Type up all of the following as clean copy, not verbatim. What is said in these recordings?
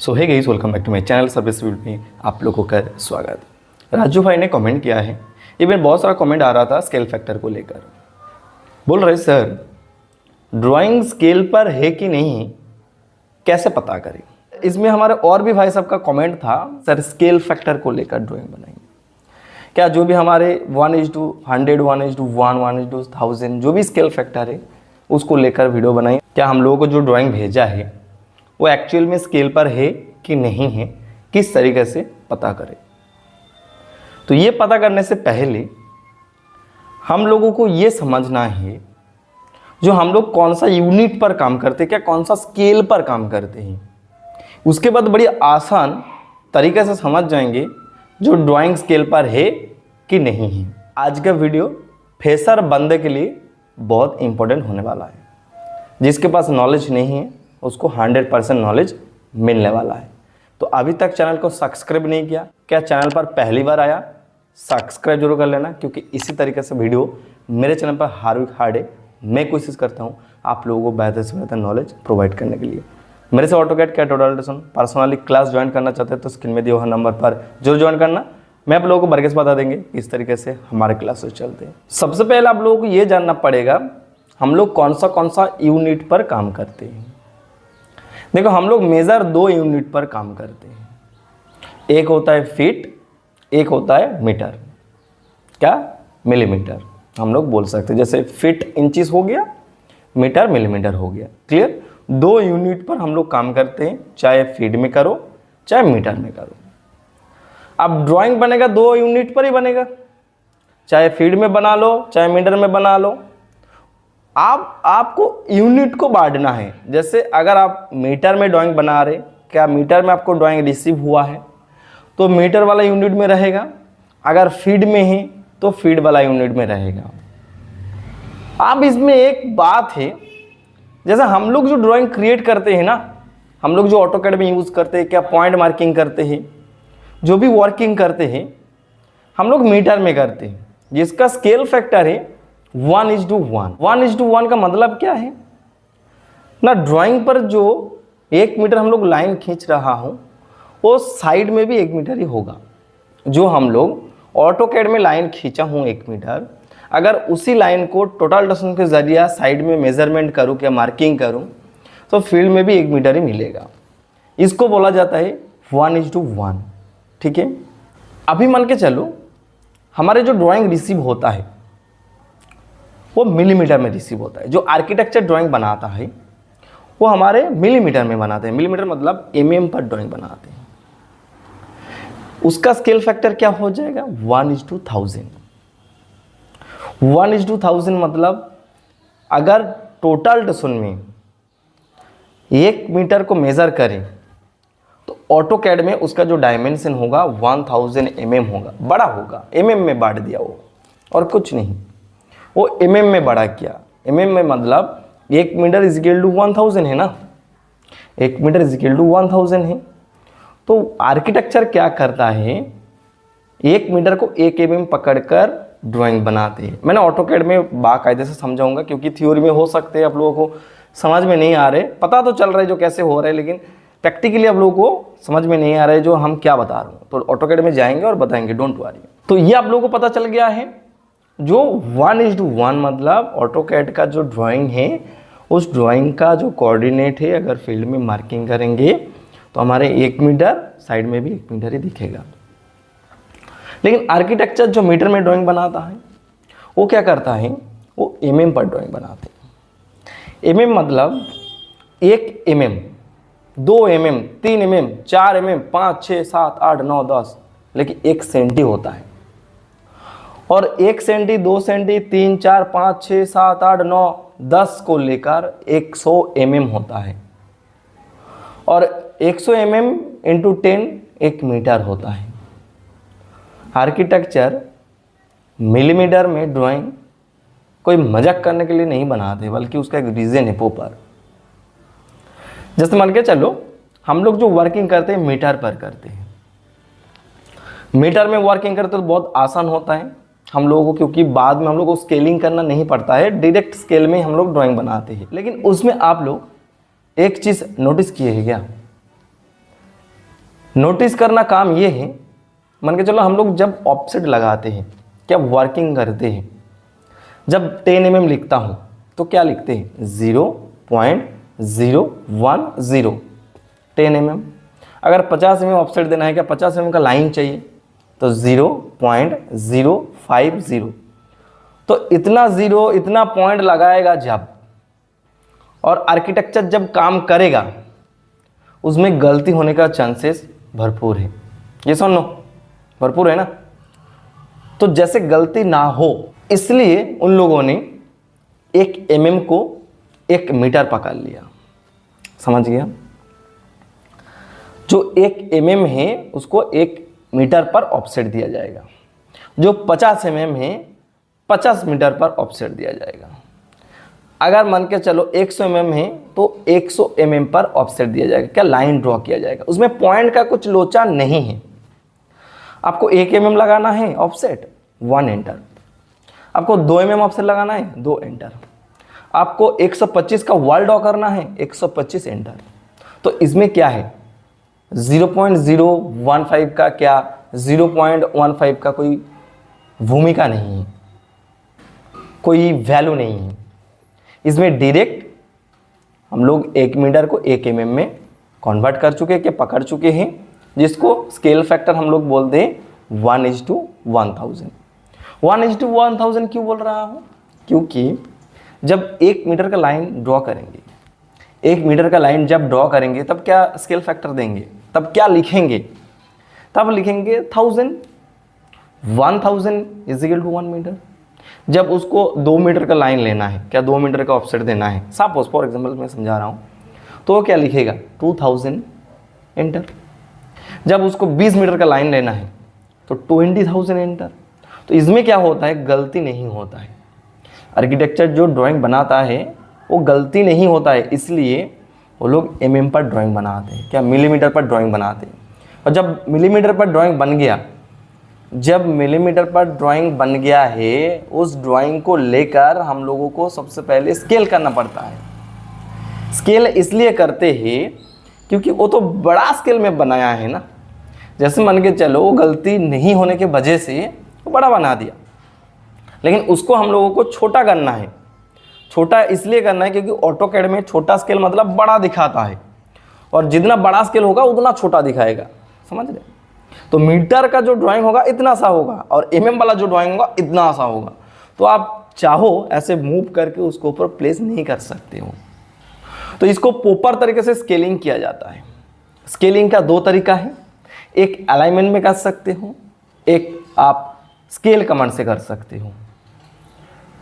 So hey guys, welcome back to my channel. Service video में आप लोगों का स्वागत। राजू भाई ने कमेंट किया है। ये मेरे बहुत सारा कमेंट आ रहा था स्केल फैक्टर को लेकर। बोल रहे सर ड्राइंग स्केल पर है कि नहीं, कैसे पता करें। इसमें हमारे और भी भाई साहब का कमेंट था, सर स्केल फैक्टर को लेकर ड्राइंग बनाएंगे क्या। जो भी हमारे 1:100, 1:1, 1:1000 जो भी स्केल फैक्टर है उसको लेकर वीडियो बनाएं। क्या हम लोगों को जो ड्राइंग भेजा है वो एक्चुअल में स्केल पर है कि नहीं है, किस तरीके से पता करें। तो ये पता करने से पहले हम लोगों को ये समझना है जो हम लोग कौन सा यूनिट पर काम करते हैं, क्या कौन सा स्केल पर काम करते हैं। उसके बाद बड़ी आसान तरीके से समझ जाएंगे जो ड्राइंग स्केल पर है कि नहीं है। आज का वीडियो फ्रेशर बंदे के लिए बहुत इंपॉर्टेंट होने वाला है। जिसके पास नॉलेज नहीं है उसको 100% नॉलेज मिलने वाला है। तो अभी तक चैनल को सब्सक्राइब नहीं किया, क्या चैनल पर पहली बार आया, सब्सक्राइब जरूर कर लेना, क्योंकि इसी तरीके से वीडियो मेरे चैनल पर हर वीक हर डे मैं कोशिश करता हूँ आप लोगों को बेहतर से बेहतर नॉलेज प्रोवाइड करने के लिए। मेरे से ऑटोकैड क्या ट्यूटोरियल पर्सनली क्लास ज्वाइन करना चाहते हैं तो स्क्रीन में दिए हुए नंबर पर जरूर ज्वाइन करना। मैं आप लोगों को बारीकी से बता देंगे इस तरीके से हमारे क्लासेस चलते हैं। सबसे पहले आप लोगों को ये जानना पड़ेगा हम लोग कौन सा यूनिट पर काम करते हैं। देखो, हम लोग मेज़र 2 यूनिट पर काम करते हैं। एक होता है फीट, एक होता है मीटर, क्या मिलीमीटर हम लोग बोल सकते हैं। जैसे फीट इंचिस हो गया, मीटर मिलीमीटर हो गया। क्लियर, 2 यूनिट पर हम लोग काम करते हैं, चाहे फीट में करो चाहे मीटर में करो। अब ड्राइंग बनेगा 2 यूनिट पर ही बनेगा, चाहे फीट में बना लो चाहे मीटर में बना लो। आपको यूनिट को बांटना है। जैसे अगर आप मीटर में ड्राइंग बना रहे, क्या मीटर में आपको ड्राइंग रिसीव हुआ है तो मीटर वाला यूनिट में रहेगा। अगर फीट में है तो फीट वाला यूनिट में रहेगा। अब इसमें एक बात है, जैसे हम लोग जो ड्राइंग क्रिएट करते हैं ना, हम लोग जो ऑटोकैड में यूज़ करते हैं, क्या पॉइंट मार्किंग करते हैं, जो भी वर्किंग करते हैं हम लोग मीटर में करते हैं, जिसका स्केल फैक्टर है 1:1। 1:1 का मतलब क्या है ना, ड्राइंग पर जो 1 मीटर हम लोग लाइन खींच रहा हूँ वो साइड में भी 1 मीटर ही होगा। जो हम लोग ऑटोकैड में लाइन खींचा हूँ 1 मीटर, अगर उसी लाइन को टोटल डिस्टेंस के जरिए साइड में मेजरमेंट करूँ, क्या मार्किंग करूँ, तो फील्ड में भी 1 मीटर ही मिलेगा। इसको बोला जाता है 1:1। ठीक है, अभी मान के चलो हमारे जो ड्राइंग रिसीव होता है वो मिलीमीटर में रिसीव होता है। जो आर्किटेक्चर ड्राइंग बनाता है वो हमारे मिलीमीटर में बनाते हैं। मिलीमीटर मतलब पर ड्राइंग बनाते हैं। उसका स्केल फैक्टर क्या हो जाएगा 1:1000। 1:1000 मतलब अगर टोटल डिस्टेंस में 1 मीटर को मेज़र करें तो ऑटोकैड में उसका जो डायमेंशन होगा 1000 mm होगा, बड़ा होगा। में बांट दिया वो, और कुछ नहीं, वो में बड़ा किया। में मतलब 1 मीटर इजिकल टू 1000 है ना, 1 मीटर इजिकल टू 1000 है। तो आर्किटेक्चर क्या करता है, 1 मीटर को 1 mm पकड़कर ड्राइंग बनाते हैं। मैंने ऑटोकैड में बाकायदे से समझाऊंगा, क्योंकि थ्योरी में हो सकते हैं आप लोगों को समझ में नहीं आ रहे, पता तो चल रहा है जो कैसे हो रहा है, लेकिन प्रैक्टिकली आप लोगों को समझ में नहीं आ रहा है जो हम क्या बता रहे हैं। तो ऑटोकैड में जाएंगे और बताएंगे, डोंट वरी। तो ये आप लोगों को पता चल गया है। जो 1:1 मतलब ऑटोकैड का जो ड्राइंग है उस ड्राइंग का जो कोऑर्डिनेट है, अगर फील्ड में मार्किंग करेंगे तो हमारे 1 मीटर साइड में भी 1 मीटर ही दिखेगा। लेकिन आर्किटेक्चर जो मीटर में ड्राइंग बनाता है वो क्या करता है, वो पर ड्राइंग बनाते हैं। मतलब 1 mm, 2 mm, 3 mm, 4 mm, 5, 6, 7, 8, 9, 10, लेकिन 1 सेंटी होता है। और 1 सेंटी, 2 सेंटी, 3, 4, 5, 6, 7, 8, 9, 10 को लेकर 100 mm होता है। और 100 mm इंटू 10 1 मीटर होता है। आर्किटेक्चर मिलीमीटर में ड्राइंग कोई मजाक करने के लिए नहीं बनाते, बल्कि उसका एक रीज़न है प्रॉपर। जैसे मान के चलो हम लोग जो वर्किंग करते हैं मीटर पर करते हैं। मीटर में वर्किंग करते तो बहुत आसान होता है हम लोगों को, क्योंकि बाद में हम लोग को स्केलिंग करना नहीं पड़ता है, डायरेक्ट स्केल में हम लोग ड्राइंग बनाते हैं। लेकिन उसमें आप लोग एक चीज़ नोटिस किए हैं क्या, नोटिस करना काम ये है, मान के चलो हम लोग जब ऑफसेट लगाते हैं, क्या वर्किंग करते हैं, जब 10 mm लिखता हूँ तो क्या लिखते हैं 0.010 10 mm। अगर 50 mm ऑफसेट देना है, क्या 50 mm का लाइन चाहिए, तो 0.050। तो इतना जीरो, इतना पॉइंट लगाएगा जब, और आर्किटेक्चर जब काम करेगा उसमें गलती होने का चांसेस भरपूर है। ये सुन लो, भरपूर है ना। तो जैसे गलती ना हो इसलिए उन लोगों ने 1 mm को 1 मीटर पकड़ लिया, समझ गया। जो 1 mm है उसको 1 मीटर पर ऑफसेट दिया जाएगा, जो 50 mm है 50 मीटर पर ऑफसेट दिया जाएगा। अगर मान के चलो 100 mm है तो 100 mm पर ऑफसेट दिया जाएगा, क्या लाइन ड्रॉ किया जाएगा। उसमें पॉइंट का कुछ लोचा नहीं है। आपको 1 mm लगाना है ऑफसेट 1 एंटर, आपको 2 mm ऑफसेट लगाना है 2 एंटर, आपको 125 का वॉल ड्रॉ करना है 125 एंटर। तो इसमें क्या है 0.015 का, क्या 0.15 का कोई भूमिका नहीं है, कोई वैल्यू नहीं है। इसमें डायरेक्ट हम लोग 1 मीटर को 1 mm में कन्वर्ट कर चुके हैं, पकड़ चुके हैं, जिसको स्केल फैक्टर हम लोग बोलते हैं 1:1000। 1:1000 क्यों बोल रहा हूँ, क्योंकि जब 1 मीटर का लाइन ड्रॉ करेंगे, 1 मीटर का लाइन जब ड्रॉ करेंगे तब क्या स्केल फैक्टर देंगे, तब क्या लिखेंगे, तब लिखेंगे 1000 इज इक्वल टू 1 मीटर। जब उसको 2 मीटर का लाइन लेना है, क्या 2 मीटर का ऑफसेट देना है, सपोज फॉर एग्जांपल मैं समझा रहा हूँ, तो वो क्या लिखेगा 2000 एंटर। जब उसको 20 मीटर का लाइन लेना है तो 20,000 एंटर। तो इसमें क्या होता है, गलती नहीं होता है। आर्किटेक्चर जो ड्राइंग बनाता है वो गलती नहीं होता है, इसलिए वो लोग mm पर ड्राइंग बनाते हैं, क्या मिलीमीटर पर ड्राइंग बनाते हैं। और जब मिलीमीटर पर ड्राइंग बन गया, जब मिलीमीटर पर ड्राइंग बन गया है, उस ड्राइंग को लेकर हम लोगों को सबसे पहले स्केल करना पड़ता है। स्केल इसलिए करते हैं क्योंकि वो तो बड़ा स्केल में बनाया है ना। जैसे मान के चलो वो गलती नहीं होने के वजह से वो बड़ा बना दिया, लेकिन उसको हम लोगों को छोटा करना है। छोटा इसलिए करना है क्योंकि ऑटोकैड में छोटा स्केल मतलब बड़ा दिखाता है, और जितना बड़ा स्केल होगा उतना छोटा दिखाएगा, समझ रहे। तो मीटर का जो ड्राइंग होगा इतना सा होगा, और mm वाला जो ड्राइंग होगा इतना सा होगा। तो आप चाहो ऐसे मूव करके उसको ऊपर प्लेस नहीं कर सकते हो। तो इसको प्रॉपर तरीके से स्केलिंग किया जाता है। स्केलिंग का 2 तरीका है, एक अलाइनमेंट में कर सकते हो, एक आप स्केल कमांड से कर सकते हो,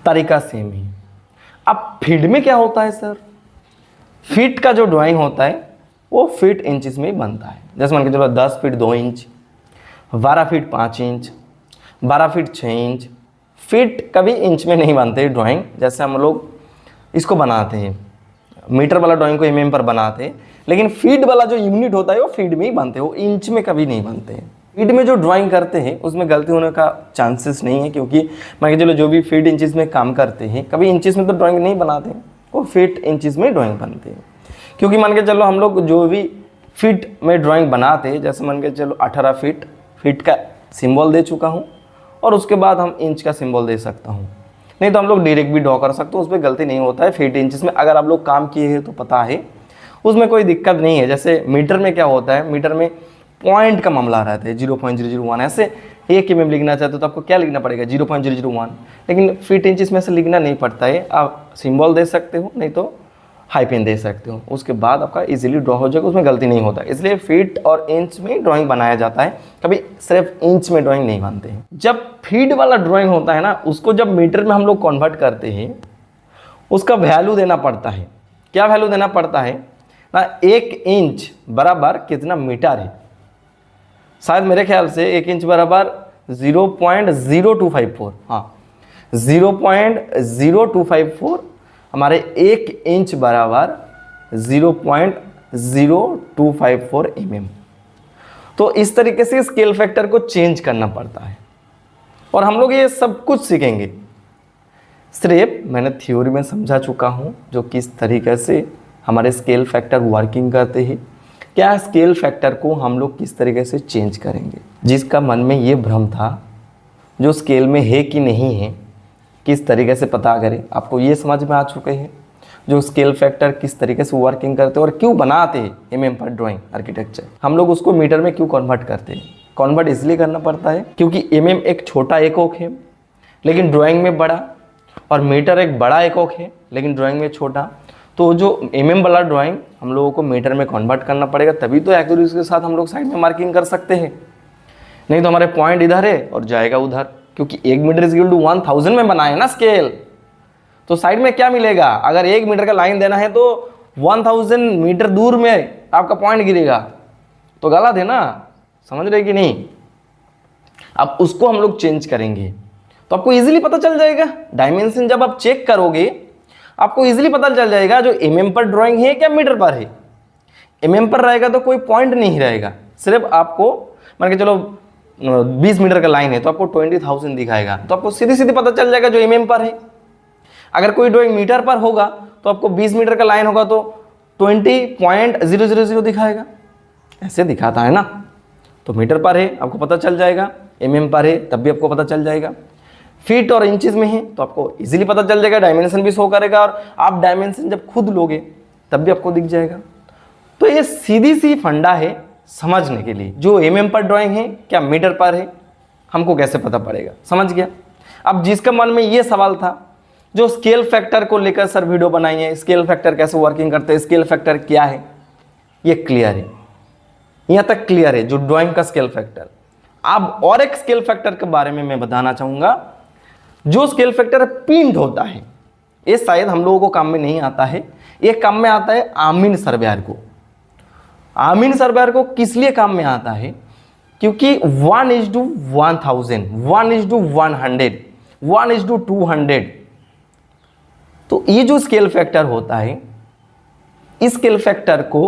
तरीका सेम ही। अब फीट में क्या होता है सर, फीट का जो ड्राइंग होता है वो फीट इंचेस में ही बनता है। जैसे मान के चलो 10 feet 2 inch, 12 feet 5 inch, 12 feet 6 inch. Feet कभी इंच में नहीं बनते ड्राइंग। जैसे हम लोग इसको बनाते हैं, मीटर वाला ड्राइंग को mm पर बनाते हैं, लेकिन फीट वाला जो यूनिट होता है वो फीट में ही बनते हैं, वो इंच में कभी नहीं बनते हैं। फीट में जो ड्राइंग करते हैं उसमें गलती होने का चांसेस नहीं है, क्योंकि मान के चलो जो भी फीट इंचेस में काम करते हैं कभी इंचेस में तो ड्राइंग नहीं बनाते हैं, वो फीट इंचेस में ड्राइंग बनते हैं। क्योंकि मान के चलो हम लोग जो भी फीट में ड्राइंग बनाते हैं, जैसे मान के चलो 18 फीट का सिंबल दे चुका हूँ, और उसके बाद हम इंच का सिंबल दे सकता हूँ। नहीं तो हम लोग डायरेक्ट भी ड्रॉ कर सकते हो, उस पर गलती नहीं होता है। फीट इंचेस में अगर आप लोग काम किए हैं तो पता है, उसमें कोई दिक्कत नहीं है। जैसे मीटर में क्या होता है, मीटर में पॉइंट का मामला रहता है 0.001। ऐसे 1 mm लिखना चाहते हो तो आपको क्या लिखना पड़ेगा 0.001, लेकिन फीट इंचेस में से लिखना नहीं पड़ता है। आप सिंबल दे सकते हो, नहीं तो हाइपेन दे सकते हो, उसके बाद आपका इजीली ड्रॉ हो जाएगा, उसमें गलती नहीं होता। इसलिए फीट और इंच में ड्राइंग बनाया जाता है, कभी सिर्फ इंच में ड्राइंग नहीं बनते हैं। जब फीट वाला ड्राइंग होता है ना, उसको जब मीटर में हम लोग कन्वर्ट करते हैं, उसका वैल्यू देना पड़ता है। क्या वैल्यू देना पड़ता है ना, 1 इंच बराबर कितना मीटर है। शायद मेरे ख्याल से 1 इंच बराबर 0.0254, हाँ 0.0254, हमारे 1 इंच बराबर 0.0254 mm। तो इस तरीके से स्केल फैक्टर को चेंज करना पड़ता है, और हम लोग ये सब कुछ सीखेंगे। सिर्फ मैंने थ्योरी में समझा चुका हूँ जो किस तरीके से हमारे स्केल फैक्टर वर्किंग करते हैं, क्या स्केल फैक्टर को हम लोग किस तरीके से चेंज करेंगे। जिसका मन में ये भ्रम था जो स्केल में है कि नहीं है किस तरीके से पता करें, आपको ये समझ में आ चुके हैं जो स्केल फैक्टर किस तरीके से वर्किंग करते हैं और क्यों बनाते हैं एमएम पर ड्राइंग आर्किटेक्चर। हम लोग उसको मीटर में क्यों कन्वर्ट करते हैं। कन्वर्ट इसलिए करना पड़ता है क्योंकि एमएम एक छोटा एकक है लेकिन ड्राइंग में बड़ा, और मीटर एक बड़ा एकक है लेकिन ड्राइंग में छोटा। तो जो एमएम वाला ड्राइंग हम लोगों को मीटर में कन्वर्ट करना पड़ेगा, तभी तो एक्यूरेसी के साथ हम लोग साइड में मार्किंग कर सकते हैं। नहीं तो हमारे पॉइंट इधर है और जाएगा उधर, क्योंकि 1 मीटर इज इक्वल टू 1000 में बनाए ना स्केल। तो साइड में क्या मिलेगा, अगर 1 मीटर का लाइन देना है तो 1000 मीटर दूर में आपका पॉइंट गिरेगा, तो गलत है ना, समझ रहे कि नहीं। अब उसको हम लोग चेंज करेंगे तो आपको इजीली पता चल जाएगा। डायमेंशन जब आप चेक करोगे आपको इजीली पता चल जाएगा जो एमएम पर ड्राइंग है क्या मीटर पर है। एमएम पर रहेगा तो कोई पॉइंट नहीं रहेगा, सिर्फ आपको मान के चलो 20 मीटर का लाइन है तो आपको 20,000 दिखाएगा, तो आपको सीधी सीधी पता चल जाएगा जो एमएम पर है। अगर कोई ड्राइंग मीटर पर होगा तो आपको 20 मीटर का लाइन होगा तो 20.000 दिखाएगा, ऐसे दिखाता है ना। तो मीटर पर है आपको पता चल जाएगा, एमएम पर है तब भी आपको पता चल जाएगा, फीट और इंचेस में है तो आपको इजीली पता चल जाएगा, डायमेंशन भी शो करेगा, और आप डायमेंशन जब खुद लोगे तब भी आपको दिख जाएगा। तो ये सीधी सी फंडा है समझने के लिए, जो एमएम पर ड्राइंग है क्या मीटर पर है हमको कैसे पता पड़ेगा, समझ गया। अब जिसका मन में ये सवाल था जो स्केल फैक्टर को लेकर सर वीडियो बनाई है, स्केल फैक्टर कैसे वर्किंग करते हैं, स्केल फैक्टर क्या है, ये क्लियर है, यहाँ तक क्लियर है जो ड्राइंग का स्केल फैक्टर। अब और एक स्केल फैक्टर के बारे में मैं बताना चाहूंगा, जो स्केल फैक्टर पिंड होता है। ये शायद हम लोगों को काम में नहीं आता है, ये काम में आता है आमीन सर्वेयर को। आमीन सर्वेयर को किस लिए काम में आता है, क्योंकि 1:1000, 1:100, 1:200, तो ये जो स्केल फैक्टर होता है इस स्केल फैक्टर को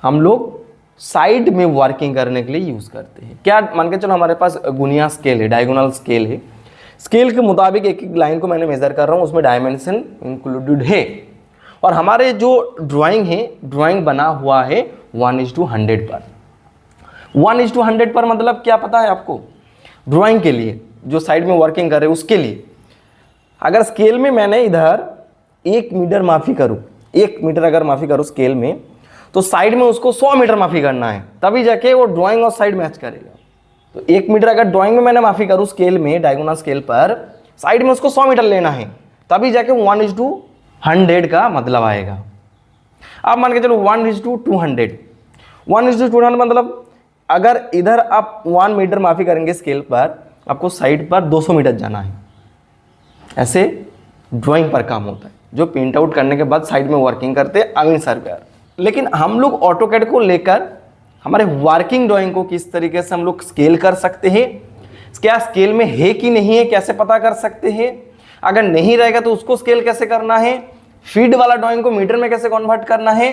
हम लोग साइड में वर्किंग करने के लिए यूज करते हैं। क्या मान के चलो हमारे पास गुनिया स्केल है, डायगोनल स्केल है, स्केल के मुताबिक एक एक लाइन को मैंने मेजर कर रहा हूँ, उसमें डायमेंशन इंक्लूडेड है, और हमारे जो ड्राइंग है ड्राइंग बना हुआ है 1:100 पर। 1:100 पर मतलब क्या पता है आपको, ड्राइंग के लिए जो साइड में वर्किंग कर रहे हैं उसके लिए। अगर स्केल में मैंने इधर 1 मीटर माफी करूँ, 1 मीटर अगर माफी करूँ स्केल में, तो साइड में उसको 100 मीटर माफी करना है, तभी जाके वो ड्राइंग और साइड मैच करेगा। तो 1 मीटर अगर ड्राइंग में मैंने माफी करूँ स्केल में, डायगोनल स्केल पर, साइड में उसको 100 मीटर लेना है, तभी जाके 1:100 का मतलब आएगा। आप मान के चलो 1:200, 1:200 मतलब अगर इधर आप 1 मीटर माफी करेंगे स्केल पर, आपको साइड पर 200 मीटर जाना है। ऐसे ड्राइंग पर काम होता है, जो प्रिंट आउट करने के बाद साइड में वर्किंग करते हैं आमीन सर्वेयर। लेकिन हम लोग ऑटोकैड को लेकर हमारे वर्किंग ड्राइंग को किस तरीके से हम लोग स्केल कर सकते हैं, क्या स्केल में है कि नहीं है कैसे पता कर सकते हैं, अगर नहीं रहेगा तो उसको स्केल कैसे करना है, फीड वाला ड्राइंग को मीटर में कैसे कन्वर्ट करना है,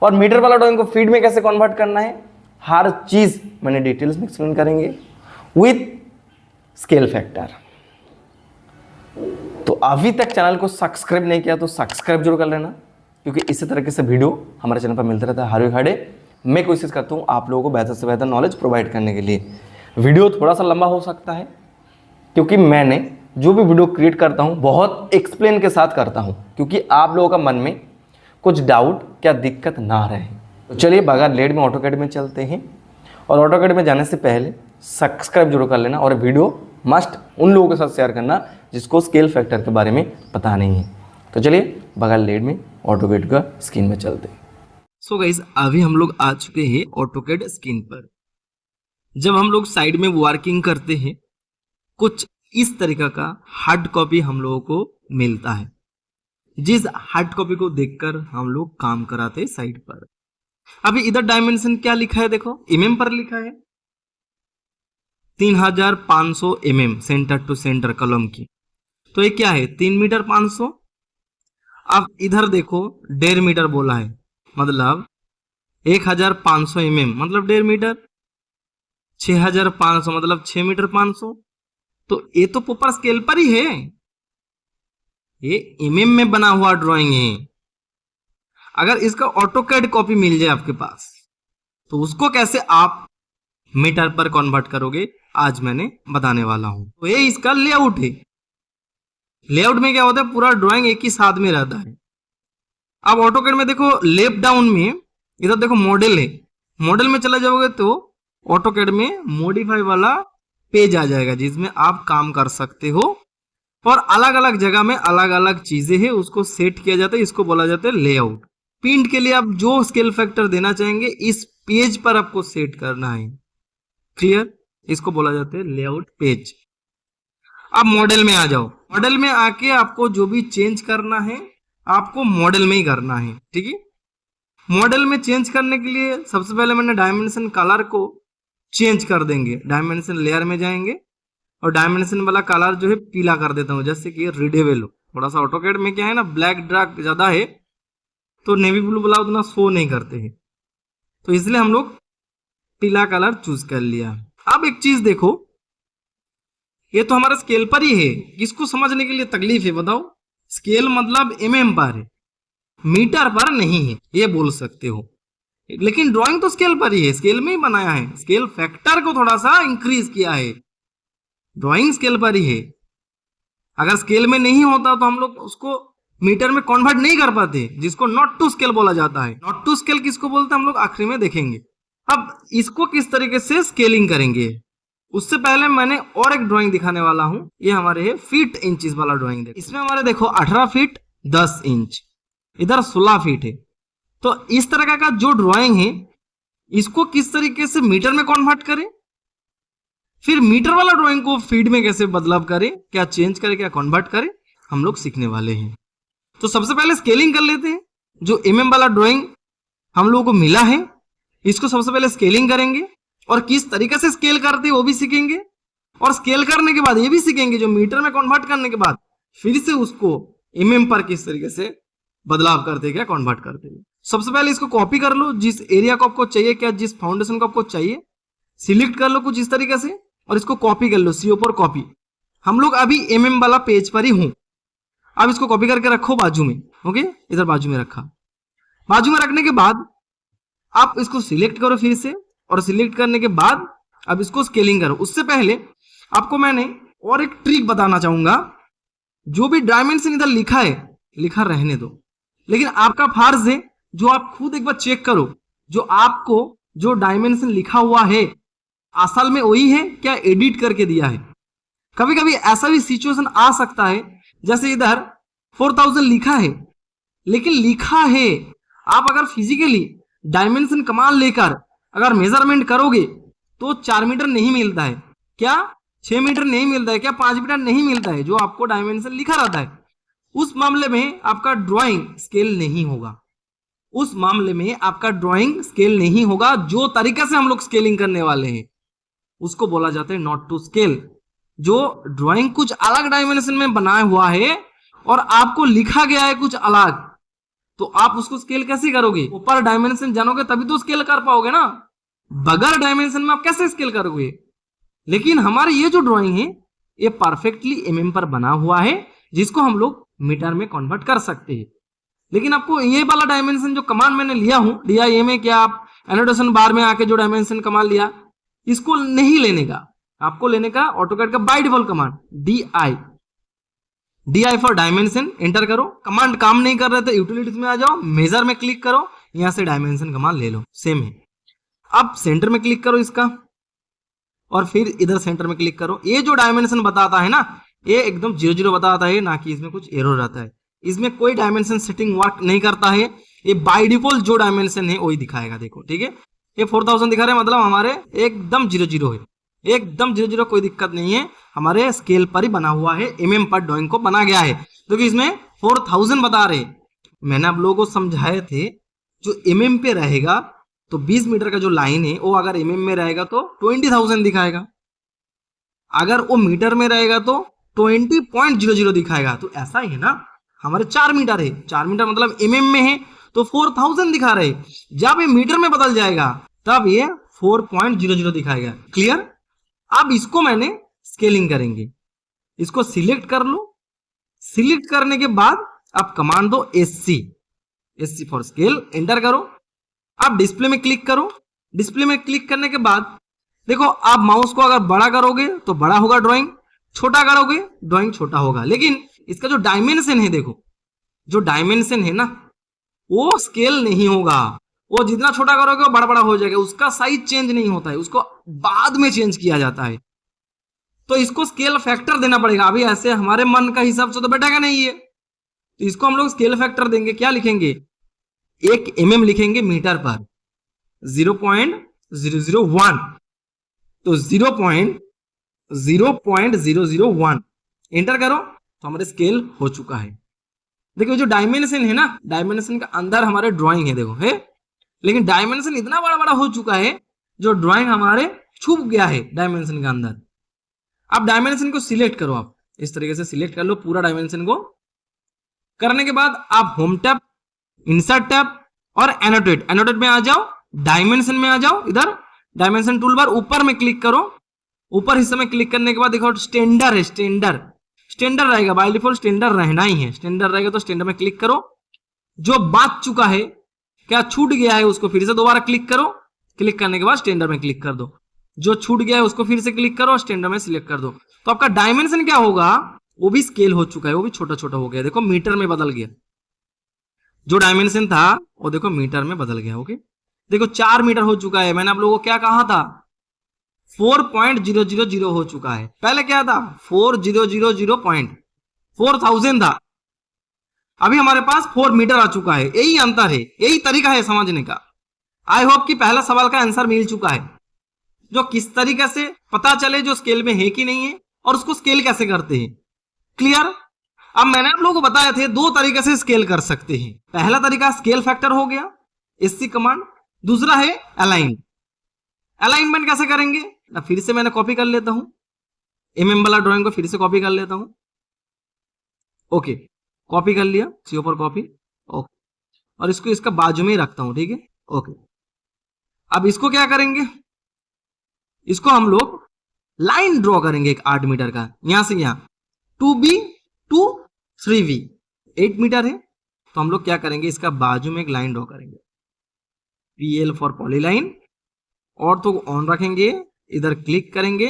और मीटर वाला ड्राइंग को फीड में कैसे कन्वर्ट करना है, हर चीज मैंने डिटेल्स में एक्सप्लेन करेंगे विथ स्केल फैक्टर। तो अभी तक चैनल को सब्सक्राइब नहीं किया तो सब्सक्राइब जरूर कर लेना, क्योंकि इसी तरीके से वीडियो हमारे चैनल पर मिलता रहता है हर घड़े। मैं कोशिश करता हूँ आप लोगों को बेहतर से बेहतर नॉलेज प्रोवाइड करने के लिए। वीडियो थोड़ा सा लंबा हो सकता है क्योंकि मैंने जो भी वीडियो क्रिएट करता हूँ बहुत एक्सप्लेन के साथ करता हूँ, क्योंकि आप लोगों का मन में कुछ डाउट क्या दिक्कत ना रहे। तो चलिए बगैर लेट में ऑटोकैड में चलते हैं, और ऑटोकैड में जाने से पहले सब्सक्राइब जरूर कर लेना, और वीडियो मस्ट उन लोगों के साथ शेयर करना जिसको स्केल फैक्टर के बारे में पता नहीं है। तो चलिए बगैर लेट में ऑटोकैड का स्क्रीन में चलते हैं। सो गाइस अभी हम लोग आ चुके हैं ऑटोकैड स्क्रीन पर। जब हम लोग साइड में वर्किंग करते हैं कुछ इस तरीका का हार्ड कॉपी हम लोगों को मिलता है, जिस हार्ड कॉपी को देखकर हम लोग काम कराते हैं साइड पर। अभी इधर डायमेंशन क्या लिखा है देखो, एमएम पर लिखा है 3500 mm centre to centre column की, तो ये क्या है 3 मीटर 500। अब इधर देखो 1.5 मीटर बोला है, मतलब 1500 mm मतलब 1.5 मीटर, 6500 मतलब 6 मीटर 500। तो ये तो प्रॉपर स्केल पर ही है, ये एमएम में बना हुआ ड्राइंग है। अगर इसका ऑटोकैड कॉपी मिल जाए आपके पास तो उसको कैसे आप मीटर पर कन्वर्ट करोगे आज मैंने बताने वाला हूं। तो ये इसका लेआउट है। लेआउट में क्या होता है, पूरा ड्राइंग एक ही साथ में रहता है। अब ऑटोकैड में देखो लेफ्ट डाउन में इधर देखो मॉडल है, मॉडल में चला जाओगे तो ऑटोकैड में मॉडिफाई वाला पेज आ जाएगा जिसमें आप काम कर सकते हो और अलग अलग जगह में अलग अलग चीजें हैं उसको सेट किया जाता है। इसको बोला जाता है लेआउट। प्रिंट के लिए आप जो स्केल फैक्टर देना चाहेंगे इस पेज पर आपको सेट करना है। क्लियर? इसको बोला जाता है लेआउट पेज। अब मॉडल में आ जाओ। मॉडल में आके आपको जो भी चेंज करना है आपको मॉडल में ही करना है। ठीक है, मॉडल में चेंज करने के लिए सबसे पहले मैंने डायमेंशन कलर को चेंज कर देंगे। डायमेंशन लेयर में जाएंगे और डायमेंशन वाला कलर जो है पीला कर देता हूं, जैसे कि रीडेबल हो। थोड़ा सा ऑटोकैड में क्या है ना, ब्लैक डार्क ज्यादा है तो नेवी ब्लू वाला उतना शो नहीं करते हैं, तो इसलिए हम लोग पीला कलर चूज कर लिया। अब एक चीज देखो, ये तो हमारा स्केल पर ही है, इसको समझने के लिए तकलीफ है। बताओ, स्केल मतलब एमएम पर है, मीटर पर नहीं है, ये बोल सकते हो। लेकिन ड्राइंग तो स्केल पर ही है, स्केल में ही बनाया है। स्केल फैक्टर को थोड़ा सा इंक्रीज किया है, ड्राइंग स्केल पर ही है। अगर स्केल में नहीं होता तो हम लोग उसको मीटर में कन्वर्ट नहीं कर पाते, जिसको नॉट टू स्केल बोला जाता है। नॉट टू स्केल किसको बोलते हैं हम लोग आखिरी में देखेंगे। अब इसको किस तरीके से स्केलिंग करेंगे उससे पहले मैंने और एक ड्राइंग दिखाने वाला हूं। ये हमारे है फीट इंचेस वाला ड्राइंग। इसमें हमारे देखो 18 फीट 10 इंच, इधर 16 फीट है। तो इस तरह का जो ड्राइंग है इसको किस तरीके से मीटर में कन्वर्ट करें, फिर मीटर वाला ड्राइंग को फीट में कैसे बदलाव करें, क्या चेंज करें, क्या कन्वर्ट करें, हम लोग सीखने वाले हैं। तो सबसे पहले स्केलिंग कर लेते हैं। जो एमएम वाला ड्राइंग हम लोगों को मिला है इसको सबसे पहले स्केलिंग करेंगे और किस तरीके से स्केल करते हैं वो भी सीखेंगे। और स्केल करने के बाद ये भी सीखेंगे जो मीटर में कन्वर्ट करने के बाद फिर से उसको एमएम पर किस तरीके से बदलाव करते हैं, क्या कन्वर्ट करते हैं। सबसे पहले इसको कॉपी कर लो, जिस एरिया को आपको चाहिए, क्या जिस फाउंडेशन को आपको चाहिए सिलेक्ट कर लो कुछ इस तरीके से और इसको कॉपी कर लो, CO पर कॉपी। हम लोग अभी एमएम वाला पेज पर ही हूं। अब इसको कॉपी करके रखो बाजू में। ओके, इधर बाजू में रखा। बाजू में रखने के बाद आप इसको सिलेक्ट करो फिर से, और सिलेक्ट करने के बाद अब इसको स्केलिंग करो। उससे पहले आपको मैंने और एक ट्रिक बताना चाहूंगा। जो भी डायमेंशन इधर लिखा है लिखा रहने दो, लेकिन आपका फर्ज है जो आप खुद एक बार चेक करो जो आपको जो डायमेंशन लिखा हुआ है असल में वही है क्या एडिट करके दिया है। कभी कभी ऐसा भी सिचुएशन आ सकता है, जैसे इधर 4000 लिखा है, लेकिन लिखा है आप अगर फिजिकली डायमेंशन कमांड लेकर अगर मेजरमेंट करोगे तो 4 मीटर नहीं मिलता है, क्या 6 मीटर नहीं मिलता है, क्या 5 मीटर नहीं मिलता है जो आपको डायमेंशन लिखा रहता है। उस मामले में आपका ड्राइंग स्केल नहीं होगा। उस मामले में आपका ड्राइंग स्केल नहीं होगा। जो तरीके से हम लोग स्केलिंग करने वाले हैं उसको बोला जाता है नॉट टू स्केल। जो ड्राइंग कुछ अलग डायमेंशन में बनाया हुआ है और आपको लिखा गया है कुछ अलग, तो आप उसको स्केल कैसे करोगे? ऊपर डायमेंशन जानोगे तभी तो स्केल कर पाओगे ना, बगैर डायमेंशन में आप कैसे स्केल करोगे। लेकिन हमारे ये जो ड्राइंग है ये परफेक्टली एमएम पर बना हुआ है, जिसको हम लोग मीटर में कन्वर्ट कर सकते हैं। लेकिन आपको ये वाला डायमेंशन जो कमांड मैंने लिया हूं DIA में, क्या आप एनोटेशन बार में आके जो डायमेंशन कमांड लिया इसको नहीं लेने का, आपको लेने का ऑटोकैड का by default command DI for dimension. Enter करो। कमांड काम नहीं कर रहे तो यूटिलिटीज में आ जाओ, मेजर में क्लिक करो, यहां से डायमेंशन कमांड ले लो, सेम है। अब सेंटर में क्लिक करो इसका और फिर इधर सेंटर में क्लिक करो। ये जो डायमेंशन बताता है ना ये एकदम 0 बताता है, ना कि इसमें कुछ एरर रहता है। इसमें कोई डायमेंशन सेटिंग वर्क नहीं करता है, ये बाय डिफॉल्ट जो डायमेंशन है वही दिखाएगा। देखो ठीक है, ये 4000 दिखा रहे हैं, मतलब हमारे एकदम 0 है, एकदम 0, कोई दिक्कत नहीं है। हमारे स्केल पर ही बना हुआ है, एमएम पर ड्राइंग को बना गया है, क्योंकि इसमें 4000 बता रहे। मैंने आप लोगों को समझाए थे जो एमएम पे रहेगा तो 20 मीटर का जो लाइन है वो अगर एमएम में रहेगा तो 20,000 दिखाएगा, अगर वो मीटर में रहेगा तो 20.00 दिखाएगा। तो ऐसा ही है ना, हमारे 4 मीटर है, 4 मीटर मतलब एमएम में है तो 4000 दिखा रहे। जब ये मीटर में बदल जाएगा तब ये 4.00 दिखाएगा। क्लियर? अब इसको मैंने स्केलिंग करेंगे, इसको सिलेक्ट कर लो। सिलेक्ट करने के बाद आप कमांड दो SC फॉर स्केल, एंटर करो। अब डिस्प्ले में क्लिक करो। डिस्प्ले में क्लिक करने के बाद देखो, आप माउस को अगर बड़ा करोगे तो बड़ा होगा ड्राइंग, छोटा करोगे ड्राइंग छोटा होगा। लेकिन इसका जो डायमेंशन है, देखो जो डायमेंशन है ना, वो स्केल नहीं होगा। वो जितना छोटा करोगे वो बड़ा बड़ा हो जाएगा, उसका साइज चेंज नहीं होता है, उसको बाद में चेंज किया जाता है। तो इसको स्केल फैक्टर देना पड़ेगा। अभी ऐसे हमारे मन का हिसाब से तो बैठेगा नहीं है, तो इसको हम लोग स्केल फैक्टर देंगे। क्या लिखेंगे? 1 mm लिखेंगे मीटर पर 0.001, तो 0.001 एंटर करो तो हमारे स्केल हो चुका है। देखो जो डायमेंशन है ना, डायमेंशन का अंदर हमारे ड्राइंग है, देखो है, लेकिन डायमेंशन इतना बड़ा बड़ा हो चुका है जो ड्राइंग हमारे छुप गया है डायमेंशन के अंदर। अब डायमेंशन को सिलेक्ट करो, आप इस तरीके से सिलेक्ट कर लो पूरा डायमेंशन को। करने के बाद आप होम टैब, इंसर्ट टैब और एनोटेट, एनोटेट में आ जाओ, डायमेंशन में आ जाओ, इधर डायमेंशन टूल बार ऊपर में क्लिक करो। ऊपर हिस्से में क्लिक करने के बाद देखो स्टैंडर्ड है, स्टैंडर्ड रहेगा, बाय डिफॉल्ट स्टैंडर्ड रहना ही है। स्टैंडर्ड रहेगा तो स्टैंडर्ड में क्लिक करो। जो बात चुका है, क्या छूट गया है, उसको फिर से दोबारा क्लिक करो। क्लिक करने के बाद स्टैंडर्ड में क्लिक कर दो। जो छूट गया है उसको फिर से क्लिक करो, स्टैंडर्ड में सिलेक्ट कर दो। तो आपका डायमेंशन क्या होगा, वो भी स्केल हो चुका है, वो भी छोटा छोटा हो गया। देखो मीटर में बदल गया, जो डायमेंशन था वो देखो मीटर में बदल गया। ओके, देखो 4 मीटर हो चुका है। मैंने आप लोगों को क्या कहा था, 4.000 हो चुका है। पहले क्या था, 4000.4000 था। अभी हमारे पास 4 मीटर आ चुका है। यही अंतर है, यही तरीका है समझने का। आई होप कि पहला सवाल का आंसर मिल चुका है, जो किस तरीके से पता चले जो स्केल में है कि नहीं है और उसको स्केल कैसे करते हैं। क्लियर? अब मैंने आप लोगों को बताया थे 2 तरीके से स्केल कर सकते हैं। पहला तरीका स्केल फैक्टर हो गया, एससी कमांड। दूसरा है अलाइन। अलाइनमेंट कैसे करेंगे, फिर से मैंने कॉपी कर लेता हूं, एमएम वाला ड्राइंग को फिर से कॉपी कर लेता हूं। ओके, कॉपी कर लिया, सी पर कॉपी। ओके, और इसको इसका बाजू में ही रखता हूं, ठीक है। ओके, अब इसको क्या करेंगे, इसको हम लोग लाइन ड्रॉ करेंगे एक 8 मीटर का, यहां से यहां 2B टू 3V 8 मीटर है। तो हम लोग क्या करेंगे, इसका बाजू में एक लाइन ड्रॉ करेंगे, PL फॉर पॉलीलाइन, और तो ऑन रखेंगे, इधर क्लिक करेंगे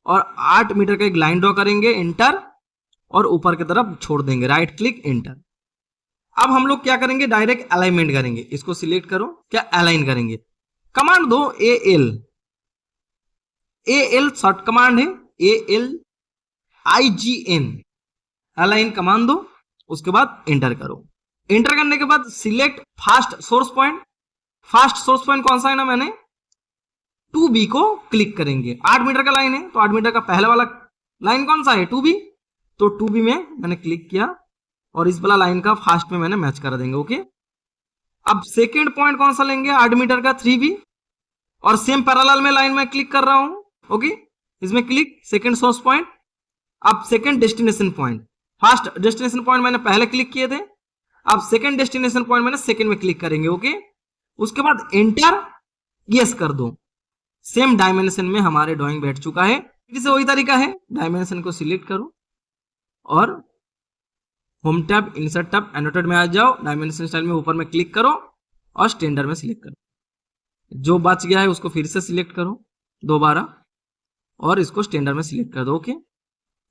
और 8 मीटर का एक लाइन ड्रॉ करेंगे, एंटर, और ऊपर की तरफ छोड़ देंगे, राइट क्लिक एंटर। अब हम लोग क्या करेंगे, डायरेक्ट अलाइनमेंट करेंगे। इसको सिलेक्ट करो, क्या अलाइन करेंगे, कमांड दो AL शॉर्ट कमांड है, ALIGN, अलाइन कमांड दो। उसके बाद एंटर करो। एंटर करने के बाद select fast source point. Fast source point कौन सा है ना, मैंने 2B को क्लिक करेंगे। 8 मीटर का लाइन है तो 8 मीटर का पहला वाला लाइन कौन सा है, 2B। तो 2B में मैंने क्लिक किया और इस वाला लाइन का फास्ट में मैंने मैच कर देंगे। ओके, अब सेकेंड पॉइंट कौन सा लेंगे, 8 मीटर का 3B, और सेम पैरेलल में लाइन में क्लिक कर रहा हूं। ओके, इसमें क्लिक, सेकेंड सोर्स पॉइंट। अब second destination point, first destination point मैंने पहले क्लिक किए थे, अब सेकेंड डेस्टिनेशन पॉइंट मैंने सेकेंड में क्लिक करेंगे। ओके, उसके बाद एंटर, यस कर दो। सेम डायमेंशन में हमारे ड्राइंग बैठ चुका है। फिर से वही तरीका है, डायमेंशन को सिलेक्ट करो और home tab, insert tab, annotate में आ जाओ, डायमेंशन स्टाइल में ऊपर में क्लिक करो और स्टैंडर्ड में सिलेक्ट करो। जो बच गया है उसको फिर से सिलेक्ट करो दोबारा और इसको स्टैंडर्ड में सिलेक्ट कर दो। ओके,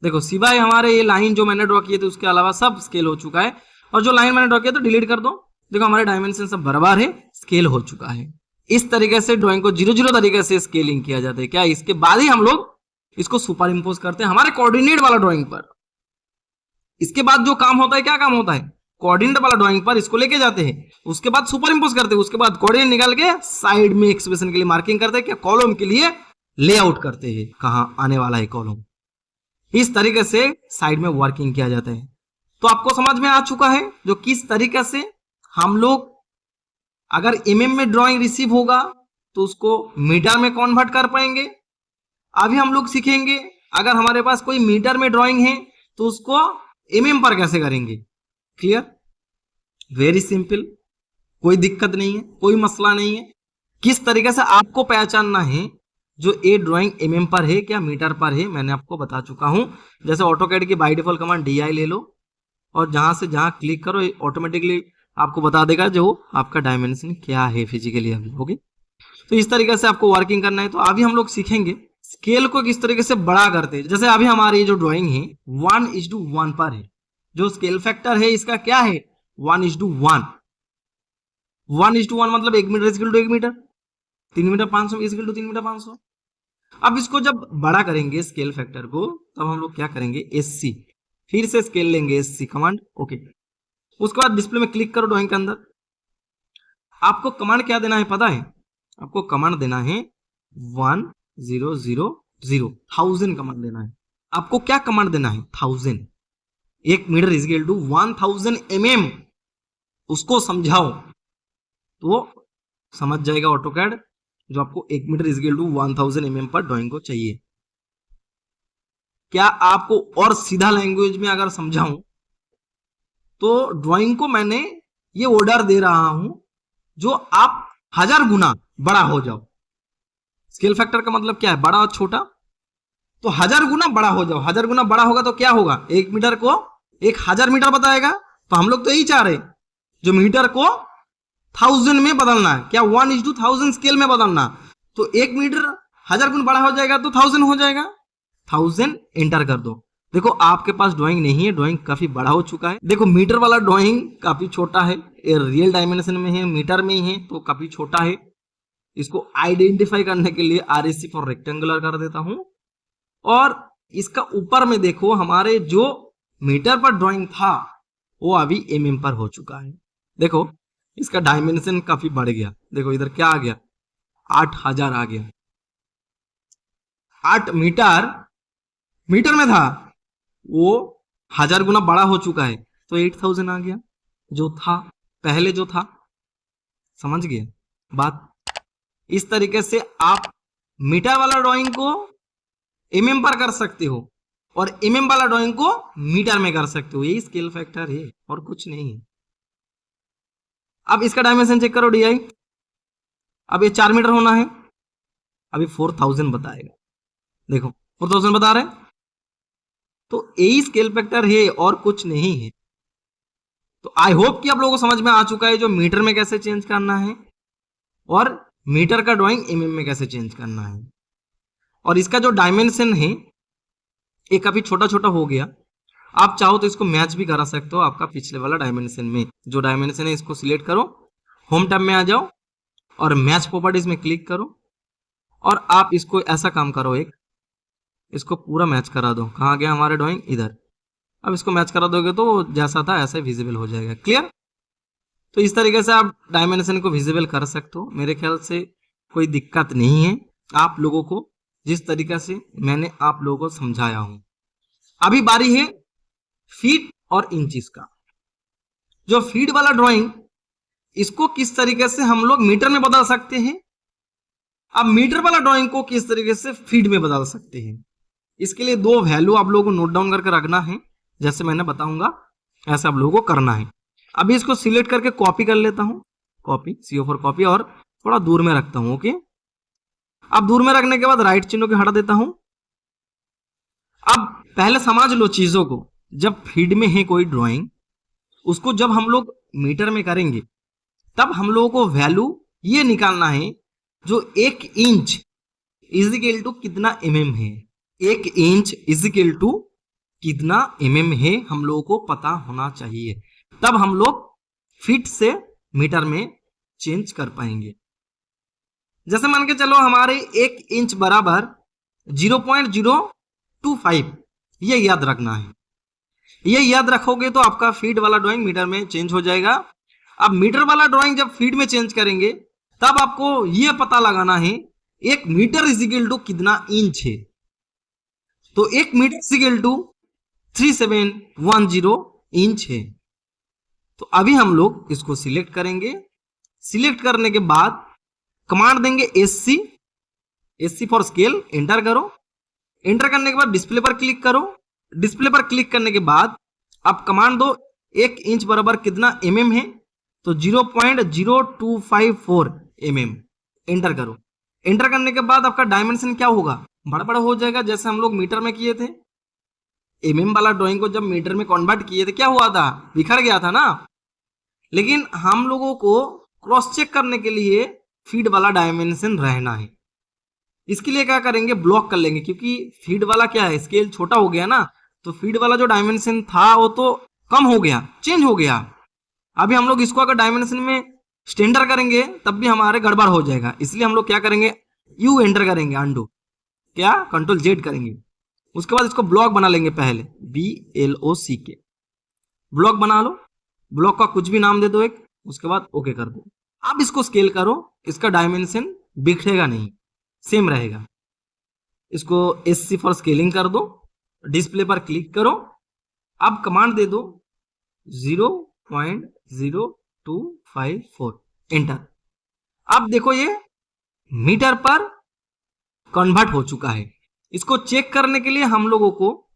देखो सिवाय हमारे ये लाइन जो मैंने ड्रॉ किए थे उसके अलावा सब स्केल हो चुका है, और जो लाइन मैंने ड्रॉ किया तो डिलीट कर दो। देखो हमारे डायमेंशन सब बराबर है, स्केल हो चुका है। इस तरीके से ड्राइंग को 0-0 तरीके से स्केलिंग किया जाता है। क्या इसके बाद ही हम लोग इसको सुपर इम्पोज करते हैं हमारे कोऑर्डिनेट वाला ड्राइंग पर। इसके बाद जो काम होता है, क्या काम होता है, कोऑर्डिनेट वाला ड्राइंग पर इसको लेके जाते हैं, उसके बाद सुपर इम्पोज करते हैं, उसके बाद कोऑर्डिनेट निकाल के साइड में एक्सप्रेशन के लिए मार्किंग करते हैं, क्या कॉलम के लिए लेआउट करते हैं, कहां आने वाला है कॉलम। इस तरीके से साइड में वर्किंग किया जाता है। तो आपको समझ में आ चुका है जो किस तरीके से हम लोग अगर एमएम में ड्राइंग रिसीव होगा तो उसको मीटर में कन्वर्ट कर पाएंगे। अभी हम लोग सीखेंगे अगर हमारे पास कोई मीटर में ड्राइंग है तो उसको एमएम पर कैसे करेंगे। क्लियर, वेरी सिंपल, कोई दिक्कत नहीं है, कोई मसला नहीं है। किस तरीके से आपको पहचानना है जो ये ड्राइंग एमएम पर है क्या मीटर पर है, मैंने आपको बता चुका हूं। जैसे ऑटोकैड की बाय डिफॉल्ट कमांड DI ले लो और जहां से जहां क्लिक करो ऑटोमेटिकली आपको बता देगा जो आपका डायमेंशन क्या है फिजिकली अभी। ओके, तो इस तरीके से आपको वर्किंग करना है। तो अभी हम लोग सीखेंगे स्केल को किस तरीके से बड़ा करते हैं। जैसे अभी हमारी जो ड्राइंग है 1:1 पर है, जो स्केल फैक्टर है इसका क्या है 1:1। 1:1 मतलब 1 metre equal to 1 metre, 3 metre 500 equal to 3 metre 500। अब इसको जब बड़ा करेंगे स्केल फैक्टर को, तब हम लोग क्या करेंगे SC, फिर से स्केल लेंगे SC कमांड, ओके। उसके बाद डिस्प्ले में क्लिक करो ड्राइंग के अंदर। आपको कमांड क्या देना है पता है, आपको कमांड देना है 1000 कमांड देना है। आपको क्या कमांड देना है 1000, 1 metre is equal to 1000 mm। उसको समझाओ तो समझ जाएगा ऑटोकैड, जो आपको 1 metre is equal to 1000 mm पर ड्राइंग को चाहिए। क्या आपको और सीधा लैंग्वेज में अगर समझाऊं तो ड्राइंग को मैंने ये ऑर्डर दे रहा हूं जो आप 1000 गुना बड़ा हो जाओ। स्केल फैक्टर का मतलब क्या है, बड़ा और छोटा। तो 1000 गुना बड़ा हो जाओ। 1000 गुना बड़ा होगा तो क्या होगा, 1 मीटर को 1000 मीटर बताएगा। तो हम लोग तो यही चाह रहे, जो मीटर को 1000 में बदलना है, क्या 1:1000 स्केल में बदलना। तो 1 मीटर 1000 गुना बड़ा हो जाएगा तो 1000 हो जाएगा। 1000 एंटर कर दो। देखो आपके पास ड्राइंग नहीं है, ड्राइंग काफी बड़ा हो चुका है। देखो मीटर वाला ड्राइंग काफी छोटा है, ये रियल डायमेंशन में है, मीटर में ही है तो काफी छोटा है। इसको आइडेंटिफाई करने के लिए RSC फॉर रेक्टेंगुलर कर देता हूं। और इसका ऊपर में देखो हमारे जो मीटर पर ड्राइंग था वो अभी mm पर हो चुका है। देखो इसका डायमेंशन काफी बढ़ गया। देखो इधर क्या आ गया, 8000 आ गया। 8 मीटर में था, वो 1000 गुना बड़ा हो चुका है तो 8000 आ गया, जो था पहले जो था। समझ गए बात। इस तरीके से आप मीटर वाला ड्राइंग को mm पर कर सकते हो और mm वाला ड्राइंग को मीटर में कर सकते हो। यही स्केल फैक्टर है और कुछ नहीं है। अब इसका डायमेंशन चेक करो DI। अब ये 4 मीटर होना है, अभी 4000 बताएगा। देखो 4000 बता रहे, तो यही स्केल फैक्टर है और कुछ नहीं है। तो आई होप कि आप लोगों को समझ में आ चुका है जो मीटर में कैसे चेंज करना है और मीटर का ड्राइंग mm में कैसे चेंज करना है। और इसका जो डायमेंशन है ये काफी छोटा छोटा हो गया। आप चाहो तो इसको मैच भी करा सकते हो आपका पिछले वाला डायमेंशन में। जो डायमेंशन है इसको सिलेक्ट करो, होम टैब में आ जाओ और मैच प्रॉपर्टीज में क्लिक करो और आप इसको ऐसा काम करो, एक इसको पूरा मैच करा दो। कहाँ गया हमारे ड्राइंग, इधर। अब इसको मैच करा दोगे तो जैसा था ऐसे विजिबल हो जाएगा। क्लियर। तो इस तरीके से आप डायमेंशन को विजिबल कर सकते हो। मेरे ख्याल से कोई दिक्कत नहीं है आप लोगों को, जिस तरीके से मैंने आप लोगों को समझाया हूं। अभी बारी है फीट और इंचेस का। जो फीट वाला ड्राइंग, इसको किस तरीके से हम लोग मीटर में बदल सकते हैं। अब मीटर वाला ड्राइंग को किस तरीके से फीट में बदल सकते हैं, इसके लिए 2 वैल्यू आप लोगों को नोट डाउन करके रखना है। जैसे मैंने बताऊंगा ऐसे आप लोगों को करना है। अभी इसको सिलेक्ट करके कॉपी कर लेता हूं, कॉपी CO फॉर कॉपी, और थोड़ा दूर में रखता हूं। ओके। अब दूर में रखने के बाद राइट चिन्ह को हटा देता हूं। अब पहले समझ लो चीजों को। जब फीड में है कोई ड्राइंग, उसको जब हम लोग मीटर में करेंगे तब हम लोगों को वैल्यू ये निकालना है जो 1 इंच इज इक्वल टू कितना mm है। 1 इंच इज इक्वल टू कितना mm है हम लोगों को पता होना चाहिए, तब हम लोग फीट से मीटर में चेंज कर पाएंगे। जैसे मान के चलो हमारे 1 इंच बराबर 0.025, ये याद रखना है। ये याद रखोगे तो आपका फीट वाला ड्राइंग मीटर में चेंज हो जाएगा। अब मीटर वाला ड्राइंग जब फीट में चेंज करेंगे तब आपको ये पता लगाना है 1 मीटर इज इक्वल टू कितना इंच है। तो 1 metre is equal to 3710 inch है। तो अभी हम लोग इसको सिलेक्ट करेंगे। सिलेक्ट करने के बाद कमांड देंगे SC फॉर स्केल, एंटर करो। एंटर करने के बाद डिस्प्ले पर क्लिक करो। डिस्प्ले पर क्लिक करने के बाद आप कमांड दो 1 इंच बराबर कितना mm है, तो 0.0254 mm, एंटर करो। एंटर करने के बाद आपका डायमेंशन क्या होगा, बड़ा बड़ा हो जाएगा, जैसे हम लोग मीटर में किए थे। mm वाला ड्राइंग को जब मीटर में कन्वर्ट किए थे क्या हुआ था, बिखर गया था ना। लेकिन हम लोगों को क्रॉस चेक करने के लिए फीट वाला डायमेंशन रहना है। इसके लिए क्या करेंगे, ब्लॉक कर लेंगे, क्योंकि फीट वाला क्या है, स्केल छोटा हो गया ना, तो फीट वाला जो डायमेंशन था वो तो कम हो गया, चेंज हो गया। अभी हम लोग इसको अगर डायमेंशन में स्टैंडर्ड करेंगे तब भी हमारे गड़बड़ हो जाएगा, इसलिए हम लोग क्या करेंगे, यू एंटर करेंगे, अंडू क्या, कंट्रोल जेड करेंगे। उसके बाद इसको ब्लॉक बना लेंगे, पहले BLOCK ब्लॉक बना लो, ब्लॉक का कुछ भी नाम दे दो एक, उसके बाद ओके कर दो। अब इसको स्केल करो, इसका डायमेंशन बिखरेगा नहीं, सेम रहेगा। इसको SC फॉर स्केलिंग कर दो, डिस्प्ले पर क्लिक करो, अब कमांड दे दो 0.0254 एंटर। अब देखो ये मीटर पर कन्वर्ट हो चुका है। इसको चेक करने के लिए हम लोगों को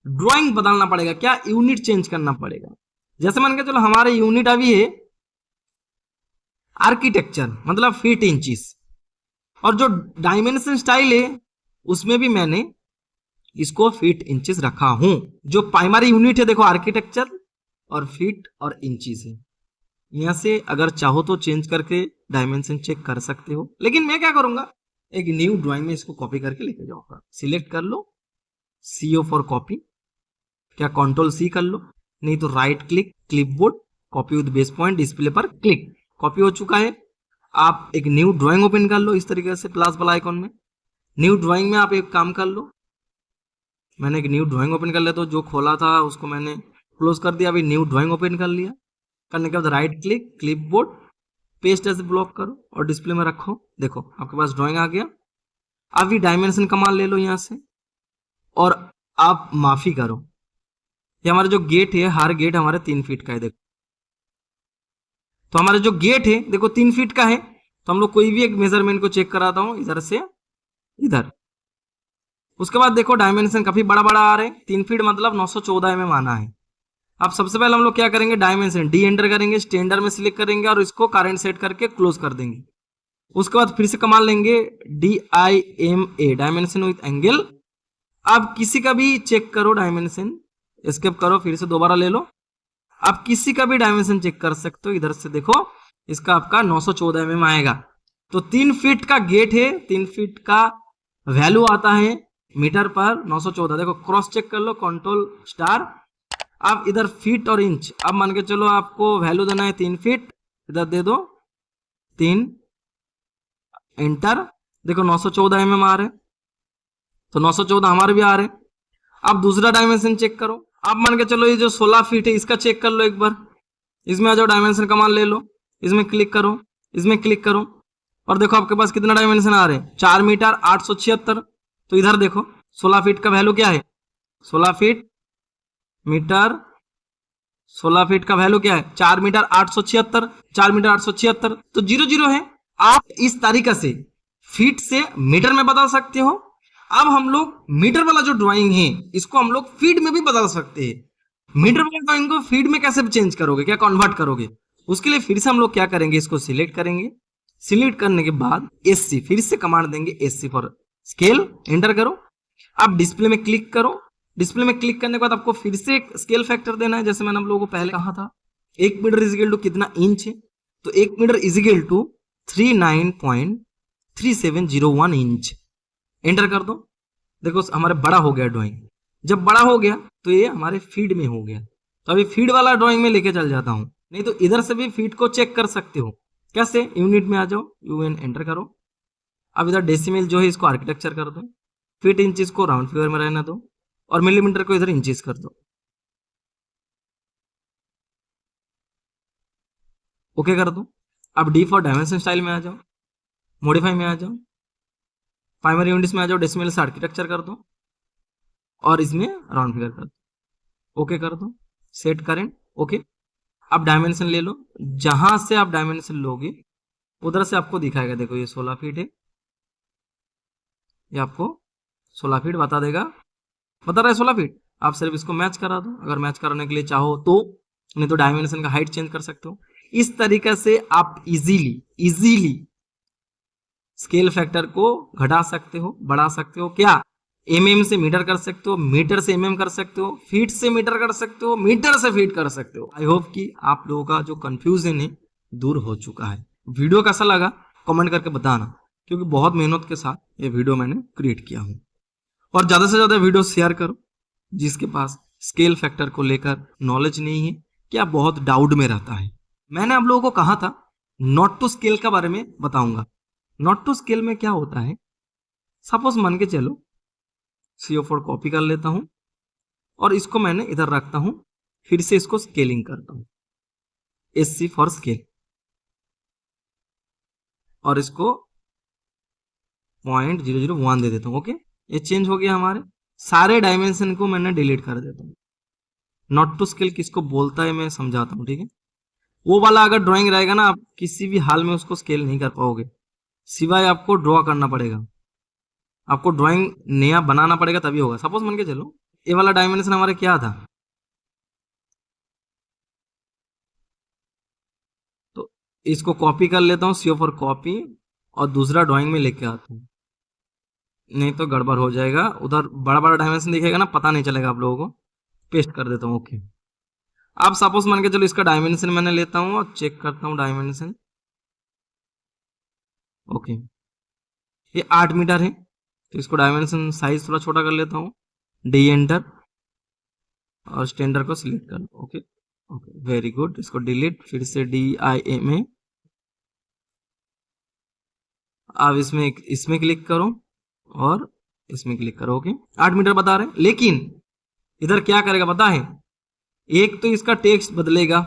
ड्राइंग बदलना पड़ेगा, क्या, यूनिट चेंज करना पड़ेगा। जैसे मान के चलो हमारे यूनिट अभी है आर्किटेक्चर, मतलब फीट इंचेस, और जो डायमेंशन स्टाइल है उसमें भी मैंने इसको फीट इंचेस रखा हूं। जो प्राइमरी यूनिट है देखो आर्किटेक्चर और फीट और इंचेस है। यहां से अगर चाहो तो चेंज करके डायमेंशन चेक कर सकते हो, लेकिन मैं क्या करूंगा, एक न्यू ड्राइंग में इसको कॉपी करके लेके जाऊंगा। सिलेक्ट कर लो, CO फॉर कॉपी, क्या कंट्रोल C कर लो, नहीं तो right click, clipboard, copy with base point, display पर क्लिक, कॉपी हो चुका है। आप एक न्यू ड्राइंग ओपन कर लो इस तरीके से प्लस वाला आइकॉन में। न्यू ड्राइंग में आप एक काम कर लो, मैंने एक न्यू ड्राइंग ओपन कर लिया, तो जो खोला था उसको मैंने क्लोज कर दिया, अभी न्यू ड्राइंग ओपन कर लिया। करने के बाद right click, clipboard, paste as block करो और डिस्प्ले में रखो। देखो आपके पास ड्राइंग आ गया। अभी डायमेंशन कमांड ले लो यहाँ से और आप माफी करो, ये हमारा जो गेट है, हर गेट हमारे 3 फीट का है। देखो तो हमारा जो गेट है देखो 3 फीट का है, तो हम लोग कोई भी एक मेजरमेंट को चेक कराता हूं इधर से इधर। उसके बाद देखो डायमेंशन काफी बड़ा बड़ा आ रहे हैं, 3 फीट मतलब 914 mm आना है। अब सबसे पहले हम लोग क्या करेंगे, डायमेंशन डी एंटर करेंगे, स्टैंडर्ड में सिलेक्ट करेंगे और इसको करंट सेट करके क्लोज कर देंगे। उसके बाद फिर से कमांड लेंगे DIMA, डायमेंशन विथ एंगल। अब किसी का भी चेक करो डायमेंशन, एस्केप करो, फिर से दोबारा ले लो। आप किसी का भी डायमेंशन चेक कर सकते हो, इधर से देखो इसका आपका 914 mm आएगा। तो 3 फीट का गेट है, 3 फीट का वैल्यू आता है मीटर पर 914। देखो क्रॉस चेक कर लो, कंट्रोल स्टार। अब इधर फीट और इंच, अब मान के चलो आपको वैल्यू देना है 3 फीट, इधर दे दो 3, एंटर। देखो 914 mm आ रहे, तो 914 हमारे भी आ रहे। अब दूसरा डायमेंशन चेक करो, अब मान के चलो ये जो 16 फीट है इसका चेक कर लो एक बार। इसमें आ जाओ, डायमेंशन कमांड ले लो, इसमें क्लिक करो, इसमें क्लिक करो और देखो आपके पास कितना डायमेंशन आ रहे हैं, 4 मीटर 876। तो इधर देखो 16 फीट का वैल्यू क्या है, 16 फीट मीटर, 16 फीट का वैल्यू क्या है, 4 मीटर 876, 4 मीटर 876, तो 00 है। आप इस तरीके से फीट से मीटर में बदल सकते हो। अब हम लोग मीटर वाला जो ड्राइंग है इसको हम लोग फीट में भी बदल सकते हैं। मीटर वाला ड्राइंग को फीट में कैसे चेंज करोगे, क्या कन्वर्ट करोगे, उसके लिए फिर से हम लोग क्या करेंगे, इसको सिलेक्ट करेंगे। सिलेक्ट करने के बाद SC, फिर से कमांड देंगे SC फॉर स्केल, एंटर करो। अब डिस्प्ले में क्लिक करो, डिस्प्ले में क्लिक करने के बाद आपको फिर से एक स्केल फैक्टर देना है, जैसे मैंने आप लोगों को पहले कहा था 1 मीटर इज इक्वल टू कितना इंच है, तो 1 metre is equal to 39.3701 inch, enter कर दो। देखो हमारे बड़ा हो गया ड्राइंग, जब बड़ा हो गया तो ये हमारे फीड में हो गया। तो अभी फीड वाला ड्राइंग में लेके चल जाता हूं, नहीं तो इधर से भी फीड को चेक कर सकते हो। कैसे, यूनिट में आ जाओ, UN एंटर करो। अब इधर डेसिमल जो है इसको आर्किटेक्चर कर दो, फीट इंचेस को राउंड फिगर में रहना दो और मिलीमीटर को इधर इंचेस कर दो, ओके कर दो। अब D फॉर डायमेंशन स्टाइल में आ जाओ, मॉडिफाई में आ जाओ, प्राइमरी यूनिट्स में आ जाओ, डेसिमल से आर्किटेक्चर कर दो और इसमें राउंड फिगर कर दो, ओके कर दो, सेट करेंट, ओके। अब डायमेंशन ले लो, जहां से आप डायमेंशन लोगे उधर से आपको दिखाएगा। देखो ये 16 फीट है, ये आपको 16 फीट बता देगा, बता रहा है 16 फीट। आप सिर्फ इसको मैच करा दो, अगर मैच कराने के लिए चाहो तो, नहीं तो डायमेंशन का हाइट चेंज कर सकते हो। इस तरीके से आप इजीली स्केल फैक्टर को घटा सकते हो, बढ़ा सकते हो। क्या, MM से मीटर कर सकते हो, मीटर से MM कर सकते हो, फीट से मीटर कर सकते हो, मीटर से फीट कर सकते हो। आई होप कि आप लोगों का जो कंफ्यूजन है दूर हो चुका है। वीडियो कैसा लगा कमेंट करके बताना, क्योंकि बहुत मेहनत के साथ ये वीडियो मैंने क्रिएट किया हूँ। और ज़्यादा से ज़्यादा वीडियो शेयर करो जिसके पास स्केल फैक्टर को लेकर नॉलेज नहीं है, क्या बहुत डाउट में रहता है। मैंने आप लोगों को कहा था नॉट टू स्केल के बारे में बताऊंगा। नॉट टू स्केल में क्या होता है, सपोज मान के चलो CO4 कॉपी कर लेता हूं और इसको मैंने इधर रखता हूं, फिर से इसको स्केलिंग करता हूं, SC फॉर स्केल, और इसको 0.001 दे देता हूं। ओके, ये चेंज हो गया। हमारे सारे डायमेंशन को मैंने डिलीट कर देता हूं। नॉट टू स्केल किसको बोलता है मैं समझाता हूं, ठीक है। वो वाला अगर ड्राइंग रहेगा ना, आप किसी भी हाल में उसको स्केल नहीं कर पाओगे, सिवाय आपको ड्रॉ करना पड़ेगा, आपको ड्राइंग नया बनाना पड़ेगा तभी होगा। सपोज मान के चलो ये वाला डायमेंशन हमारे क्या था, तो इसको कॉपी कर लेता हूँ, CO4 कॉपी, और दूसरा ड्राइंग में लेके आता हूँ, नहीं तो गड़बड़ हो जाएगा। उधर बड़ा बड़ा डायमेंशन दिखेगा ना, पता नहीं चलेगा आप लोगों को। पेस्ट कर देता हूँ। ओके, आप सपोज मान के चलो इसका डायमेंशन मैंने लेता हूँ और चेक करता हूँ डायमेंशन। ओके, ये 8 मीटर है, तो इसको डायमेंशन साइज थोड़ा छोटा कर लेता हूँ, डी एंटर, और स्टैंडर्ड को सिलेक्ट कर लो। Okay okay, very good. इसको डिलीट, फिर से DIMA, अब इसमें क्लिक करो और इसमें क्लिक करो। ओके, 8 मीटर बता रहे हैं, लेकिन इधर क्या करेगा पता है, एक तो इसका टेक्स्ट बदलेगा,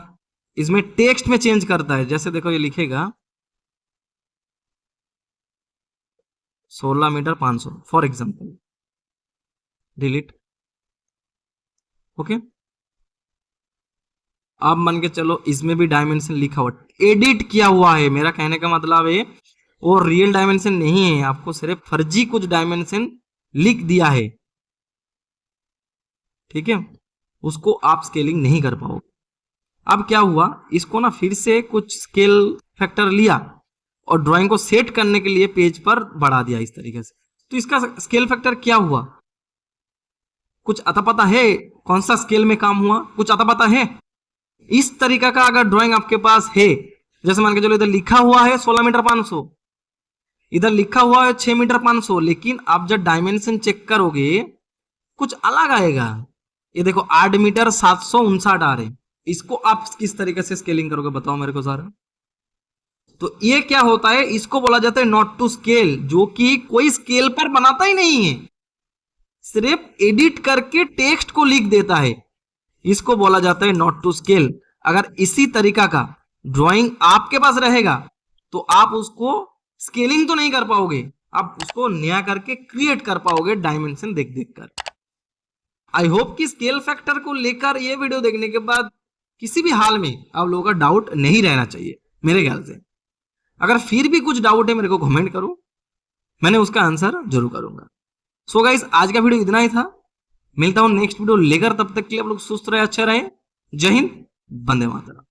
इसमें टेक्स्ट में चेंज करता है। जैसे देखो ये लिखेगा 16 metre 500 for example, delete. Okay, अब मान के चलो इसमें भी डायमेंशन लिखा हुआ, एडिट किया हुआ है। मेरा कहने का मतलब है वो रियल डायमेंशन नहीं है, आपको सिर्फ फर्जी कुछ डायमेंशन लिख दिया है, ठीक है, उसको आप स्केलिंग नहीं कर पाओगे। अब क्या हुआ, इसको ना फिर से कुछ स्केल फैक्टर लिया और ड्राइंग को सेट करने के लिए पेज पर बढ़ा दिया इस तरीके से। तो इसका स्केल फैक्टर क्या हुआ, कुछ अता पता है कौन सा स्केल में काम हुआ, कुछ अता पता है। इस तरीका का अगर ड्राइंग आपके पास है, जैसे मान के चलो इधर लिखा हुआ है 16 मीटर 500, इधर लिखा हुआ है 6 मीटर 500, लेकिन आप जब डायमेंशन चेक करोगे कुछ अलग आएगा। ये देखो 8 मीटर 759 आ रहे, इसको आप किस तरीके से स्केलिंग करोगे बताओ मेरे को सारा। तो ये क्या होता है, इसको बोला जाता है नॉट टू स्केल, जो कि कोई स्केल पर बनाता ही नहीं है, सिर्फ एडिट करके टेक्स्ट को लिख देता है, इसको बोला जाता है नॉट टू स्केल। अगर इसी तरीका का ड्राइंग आपके पास रहेगा तो आप उसको स्केलिंग तो नहीं कर पाओगे, आप उसको नया करके क्रिएट कर पाओगे डायमेंशन देख देख कर। आई होप कि स्केल फैक्टर को लेकर ये वीडियो देखने के बाद किसी भी हाल में आप लोगों का डाउट नहीं रहना चाहिए मेरे ख्याल से। अगर फिर भी कुछ डाउट है मेरे को कमेंट करो, मैंने उसका आंसर जरूर करूंगा। सो गाइस, आज का वीडियो इतना ही था, मिलता हूं नेक्स्ट वीडियो लेकर, तब तक के लिए आप लोग सुस्त रहे, अच्छे रहे। जय हिंद, वंदे मातरम।